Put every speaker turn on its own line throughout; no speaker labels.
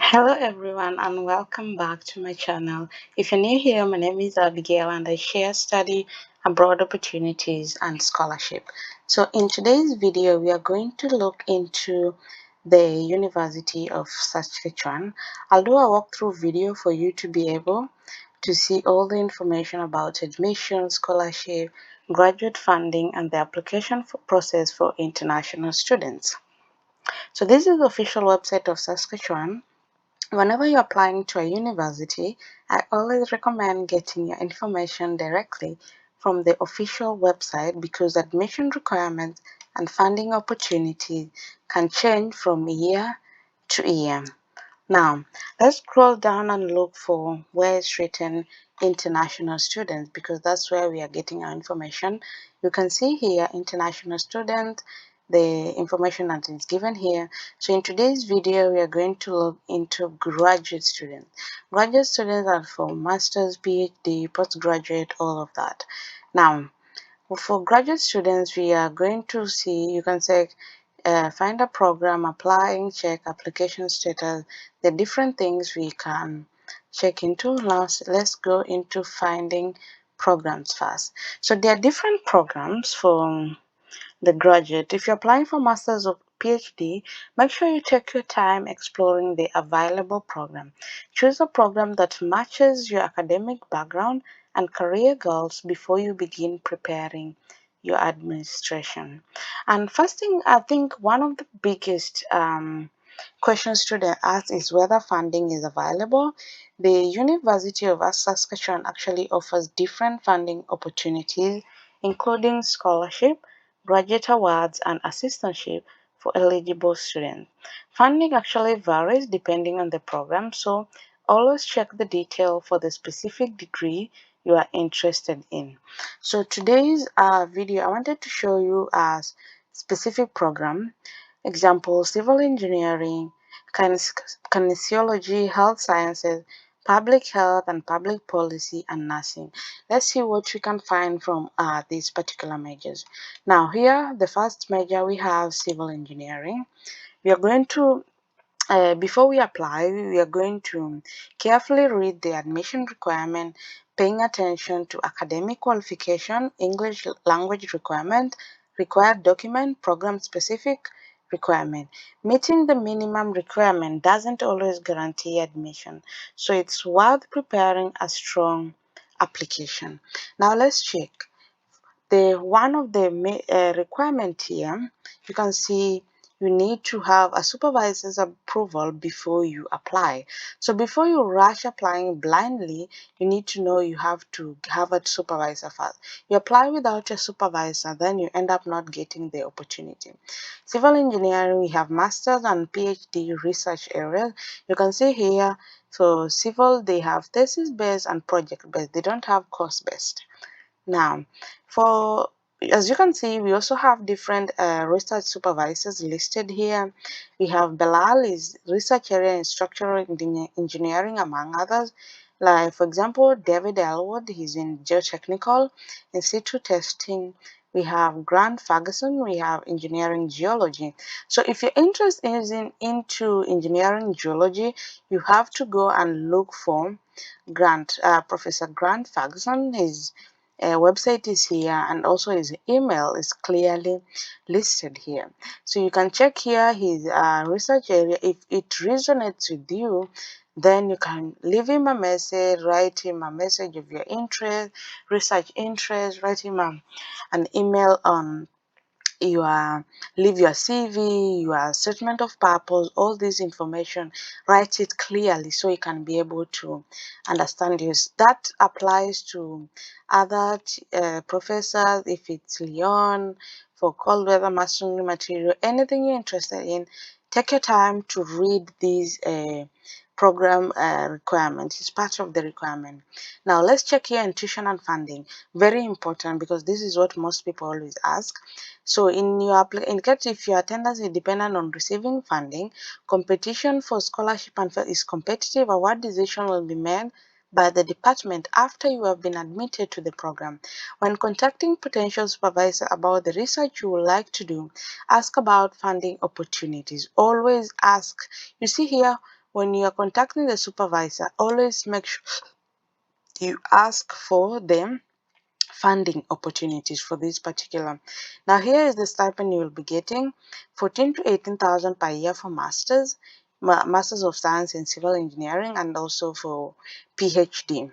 Hello everyone and welcome back to my channel. If you're new here, my name is Abigail and I share study abroad opportunities and scholarship. So in today's video, we are going to look into the University of Saskatchewan. I'll do a walkthrough video for you to be able to see all the information about admission, scholarship, graduate funding, and the application process for international students. So this is the official website of Saskatchewan. Whenever you're applying to a university, I always recommend getting your information directly from the official website because admission requirements and funding opportunities can change from year to year. Now, let's scroll down and look for where it's written international students because that's where we are getting our information. You can see here international student, the information that is given here. So in today's video, we are going to look into graduate students. Graduate students are for master's, PhD, postgraduate, all of that. Now, for graduate students, we are going to see, you can say, find a program, applying, check application status, the different things we can check into. Now, let's go into finding programs first. So there are different programs for the graduate. If you're applying for master's or PhD, make sure you take your time exploring the available program. Choose a program that matches your academic background and career goals before you begin preparing your administration. And first thing, I think one of the biggest questions students ask is whether funding is available. The University of Saskatchewan actually offers different funding opportunities, including scholarship, graduate awards, and assistantship for eligible students. Funding actually varies depending on the program, so always check the detail for the specific degree you are interested in. So today's video, I wanted to show you a specific program. Example, civil engineering, kinesiology, health sciences, public health and public policy, and nursing. Let's see what we can find from these particular majors. Now here, the first major we have civil engineering. We are going to before we apply, we are going to carefully read the admission requirement, paying attention to academic qualification, English language requirement, required document, program specific requirement. Meeting the minimum requirement doesn't always guarantee admission, so it's worth preparing a strong application. Now let's check. The one of the requirement here, you can see you need to have a supervisor's approval before you apply. So before you rush applying blindly, you need to know you have to have a supervisor first. You apply without a supervisor, then you end up not getting the opportunity. Civil engineering, we have master's and PhD research areas. You can see here, so civil, they have thesis based and project based. They don't have course based. Now, for as you can see, we also have different research supervisors listed here. We have Belal is research area in structural engineering, among others. Like for example, David Elwood, he's in geotechnical in situ testing. We have Grant Ferguson, we have engineering geology. So if your interest is into engineering geology, you have to go and look for Professor Grant Ferguson. His website is here and also his email is clearly listed here. So you can check here his research area. If it resonates with you, then you can leave him a message, write him a message of your interest, research interest, write him an email on your leave your CV, your statement of purpose, all this information, write it clearly so you can be able to understand this. That applies to other professors, if it's Leon, for cold weather masonry material, anything you're interested in, take your time to read these program requirements. It's part of the requirement. Now let's check here in tuition and funding. Very important because this is what most people always ask. So in case if your attendance is dependent on receiving funding, competition for scholarship and is competitive. Award decision will be made by the department after you have been admitted to the program. When contacting potential supervisor about the research you would like to do, ask about funding opportunities. Always ask. You see here, when you are contacting the supervisor, always make sure you ask for them funding opportunities for this particular. Now here is the stipend you will be getting: 14 to 18,000 per year for masters of science in civil engineering, and also for PhD.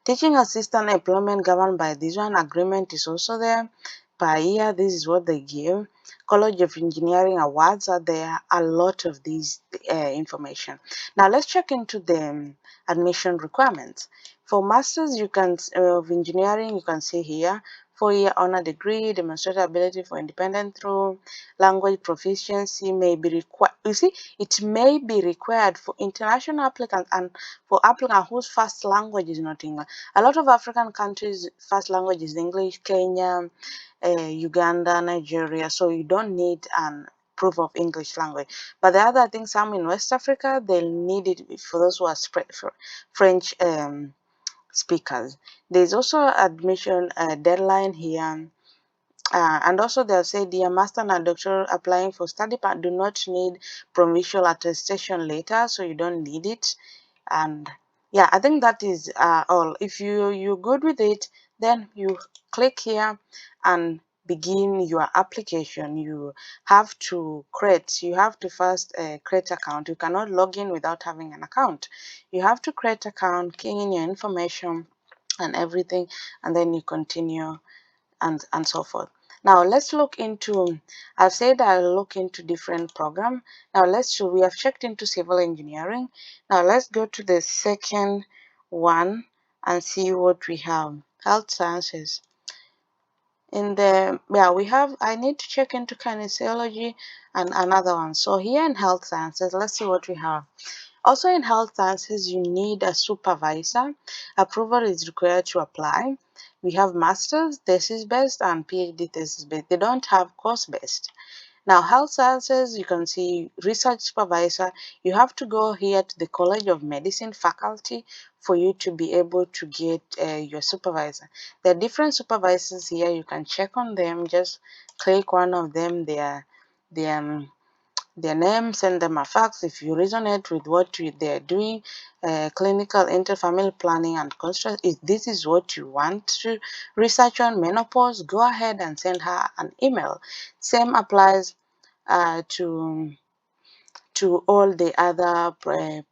Teaching assistant employment governed by this one agreement is also there per year. This is what they give. College of Engineering awards are there. A lot of these information. Now let's check into the admission requirements. For masters, you can of engineering, you can see here 4-year honor degree, demonstrated ability for independent through language proficiency may be required. You see, it may be required for international applicants and for applicants whose first language is not English. A lot of African countries' first language is English, Kenya, Uganda, Nigeria. So you don't need an proof of English language. But the other thing, some in West Africa, they'll need it for those who are French speakers. There's also admission deadline here. And also they'll say, dear master and doctor applying for study but do not need provincial attestation later, so you don't need it. And yeah, I think that is all. If you're good with it, then you click here and begin your application. You have to first create account. You cannot log in without having an account. You have to create account, key in your information and everything, and then you continue and so forth. Now let's look into, I've said I'll look into different program. Now we have checked into civil engineering. Now let's go to the second one and see what we have. Health sciences. In the, yeah, we have, I need to check into kinesiology and another one. So here in health sciences, let's see what we have. Also in health sciences, you need a supervisor. Approval is required to apply. We have master's thesis based and PhD thesis based. They don't have course based. Now, health sciences, you can see research supervisor. You have to go here to the College of Medicine faculty for you to be able to get your supervisor. There are different supervisors here. You can check on them. Just click one of them. Their their name, send them a fax if you resonate with what they're doing. Clinical interfamily planning and construct. If this is what you want to research on, menopause, go ahead and send her an email. Same applies to all the other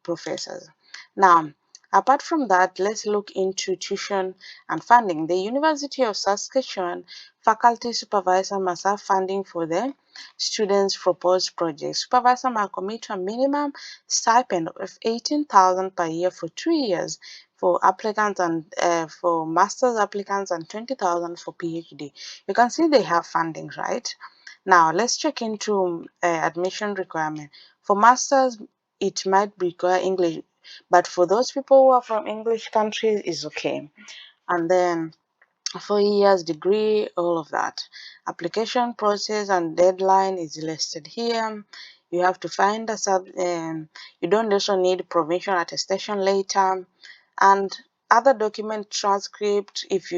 professors. Now, apart from that, let's look into tuition and funding. The University of Saskatchewan faculty supervisor must have funding for the students' proposed projects. Supervisor must commit to a minimum stipend of 18,000 per year for 2 years for applicants and for master's applicants, and 20,000 for PhD. You can see they have funding, right? Now let's check into admission requirement. For masters, it might require English, but for those people who are from English countries, is okay. And then 4 years degree, all of that. Application process and deadline is listed here. You have to find a you don't also need provincial attestation later, and other document transcript if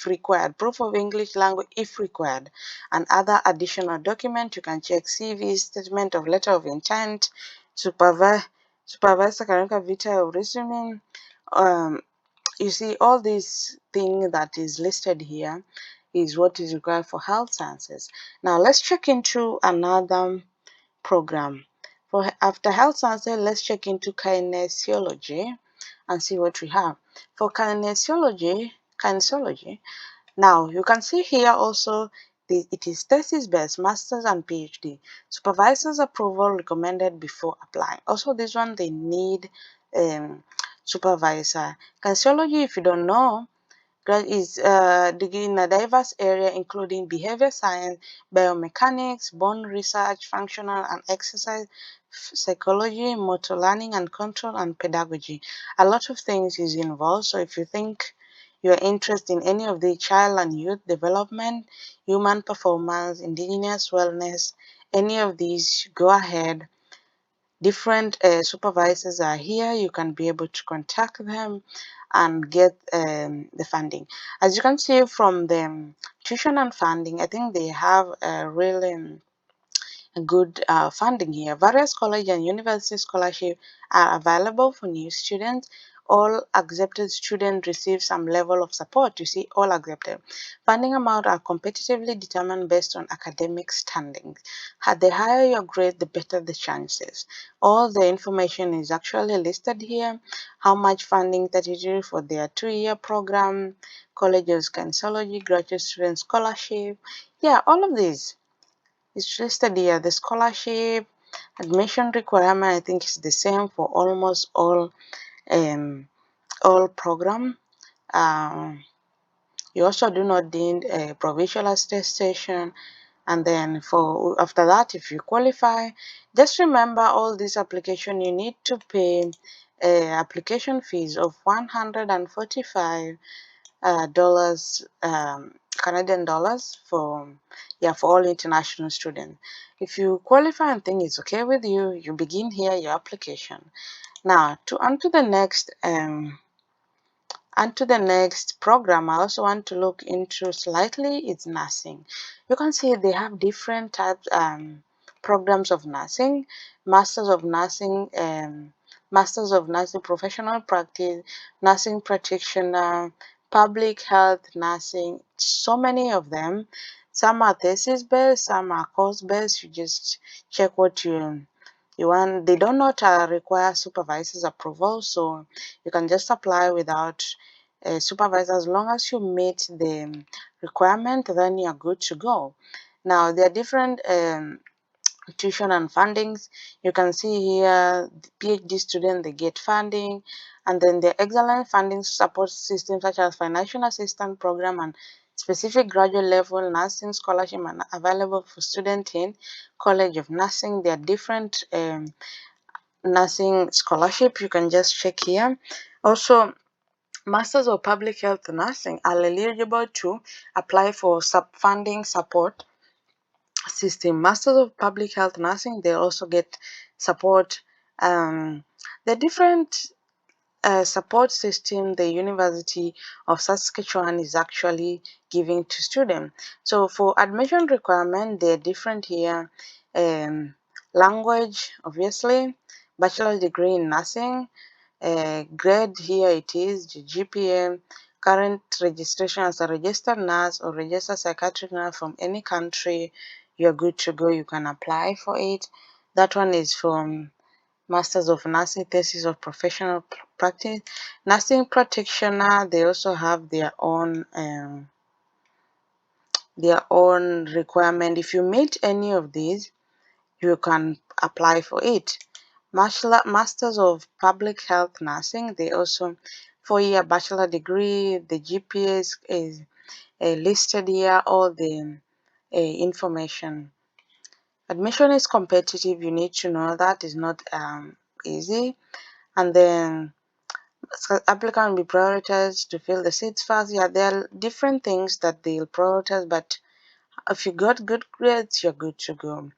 required, proof of English language if required, and other additional document. You can check CV, statement of letter of intent, supervisor character vita of resume. You see, all these things that is listed here is what is required for health sciences. Now let's check into another program. For after health sciences, let's check into kinesiology and see what we have. For kinesiology, now you can see here also it is thesis based, masters and PhD. Supervisor's approval recommended before applying. Also this one they need supervisor. Kinesiology, if you don't know, is degree in a diverse area including behavior science, biomechanics, bone research, functional and exercise psychology, motor learning and control, and pedagogy. A lot of things is involved. So if you think you're interested in any of the child and youth development, human performance, indigenous wellness, any of these, go ahead. Different supervisors are here. You can be able to contact them and get the funding. As you can see from the tuition and funding, I think they have a really good funding here. Various college and university scholarships are available for new students. All accepted students receive some level of support. You see, all accepted. Funding amount are competitively determined based on academic standings. The higher your grade, the better the chances. All the information is actually listed here. How much funding that is due for their 2-year program, colleges, Kinesiology, graduate student scholarship. Yeah, all of these it's listed here. The scholarship admission requirement I think is the same for almost all program. Um, you also do not need a provincial attestation, and then for after that, if you qualify, just remember all this application you need to pay application fees of 145 dollars, Canadian dollars for for all international students. If you qualify and think it's okay with you, you begin here your application. Now to on to the next and to the next program I also want to look into slightly is nursing. You can see they have different types programs of nursing, masters of nursing, masters of nursing professional practice, nursing practitioner, public health nursing, so many of them. Some are thesis based, some are course based. You just check what you want. They do not require supervisor's approval, so you can just apply without a supervisor. As long as you meet the requirement, then you're good to go. Now, there are different tuition and fundings. You can see here the PhD student they get funding, and then the excellent funding support systems such as financial assistance program and specific graduate level nursing scholarship are available for students in College of Nursing. There are different nursing scholarship. You can just check here. Also, Masters of Public Health Nursing are eligible to apply for funding support system. Masters of Public Health Nursing, they also get support. The different support system the University of Saskatchewan is actually giving to students. So for admission requirement, they're different here. Language, obviously, bachelor degree in nursing, grade here it is, the GPA, current registration as a registered nurse or registered psychiatric nurse from any country, you're good to go. You can apply for it. That one is from Masters of Nursing, thesis of professional practice. Nursing practitioner, they also have their own requirement. If you meet any of these, you can apply for it. Masters of Public Health Nursing, they also 4-year bachelor degree. The GPA is listed here, all the information. Admission is competitive. You need to know that is not easy. And then applicant will be prioritized to fill the seats fast. Yeah, there are different things that they'll prioritize, but if you got good grades, you're good to go.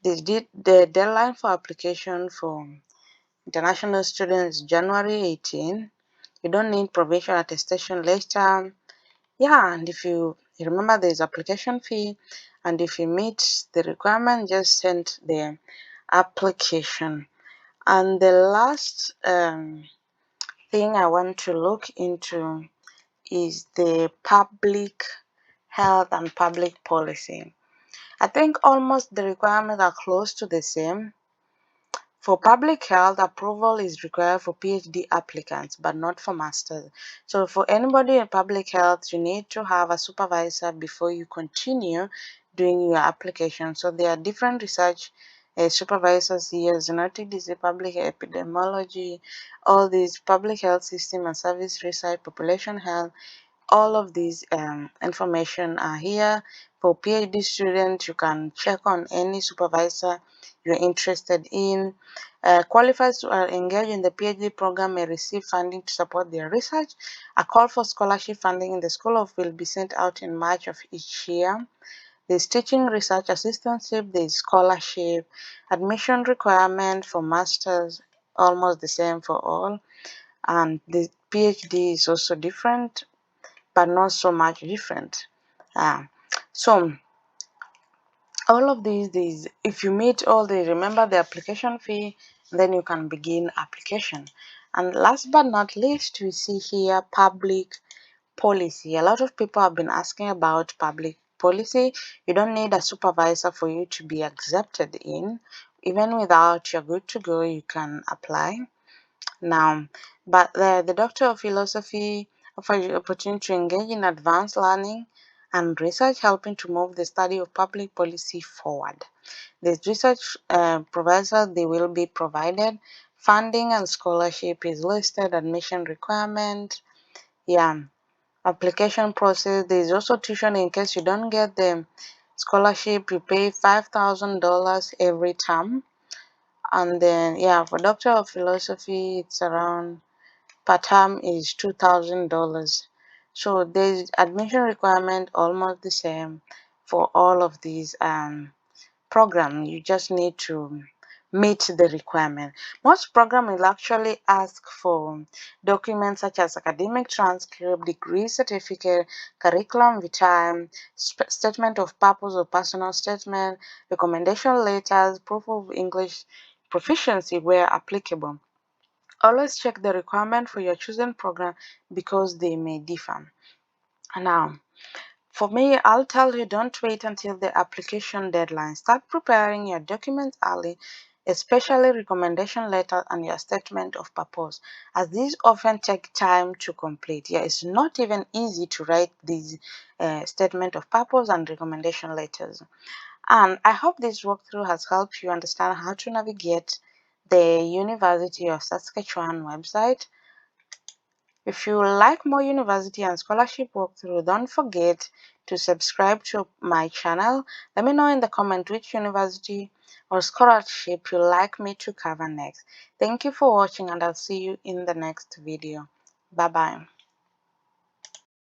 The deadline for application for international students January 18. You don't need provincial attestation later. Yeah, and if you remember there's application fee, and if you meet the requirement, just send the application. And the last thing I want to look into is the public health and public policy. I think almost the requirements are close to the same. For public health, approval is required for PhD applicants, but not for masters. So for anybody in public health, you need to have a supervisor before you continue doing your application. So there are different research supervisors here, zoonotic disease, public epidemiology, all these public health system and service research, population health, all of these information are here. For PhD students, you can check on any supervisor you're interested in. Qualified to engage in the PhD program may receive funding to support their research. A call for scholarship funding in the School of will be sent out in March of each year. There's teaching research assistantship, there's scholarship, admission requirement for masters, almost the same for all. And the PhD is also different, but not so much different. So All of these, if you meet all the, remember the application fee, then you can begin application. And last but not least, we see here public policy. A lot of people have been asking about public policy. You don't need a supervisor for you to be accepted in. Even without, you're good to go, you can apply now. But the Doctor of Philosophy offers you opportunity to engage in advanced learning and research, helping to move the study of public policy forward. The research professor, they will be provided. Funding and scholarship is listed. Admission requirement. Yeah. Application process. There is also tuition in case you don't get the scholarship. You pay $5,000 every term. And then, yeah, for Doctor of Philosophy, it's around per term is $2,000. So there's admission requirement almost the same for all of these program. You just need to meet the requirement. Most program will actually ask for documents such as academic transcript, degree certificate, curriculum vitae, statement of purpose or personal statement, recommendation letters, proof of English proficiency where applicable. Always check the requirement for your chosen program because they may differ. Now, for me, I'll tell you, don't wait until the application deadline. Start preparing your documents early, especially recommendation letter and your statement of purpose, as these often take time to complete. Yeah, it's not even easy to write these statement of purpose and recommendation letters. And I hope this walkthrough has helped you understand how to navigate the University of Saskatchewan website. If you like more university and scholarship walkthrough, don't forget to subscribe to my channel. Let me know in the comment which university or scholarship you'd like me to cover next. Thank you for watching, and I'll see you in the next video. Bye bye.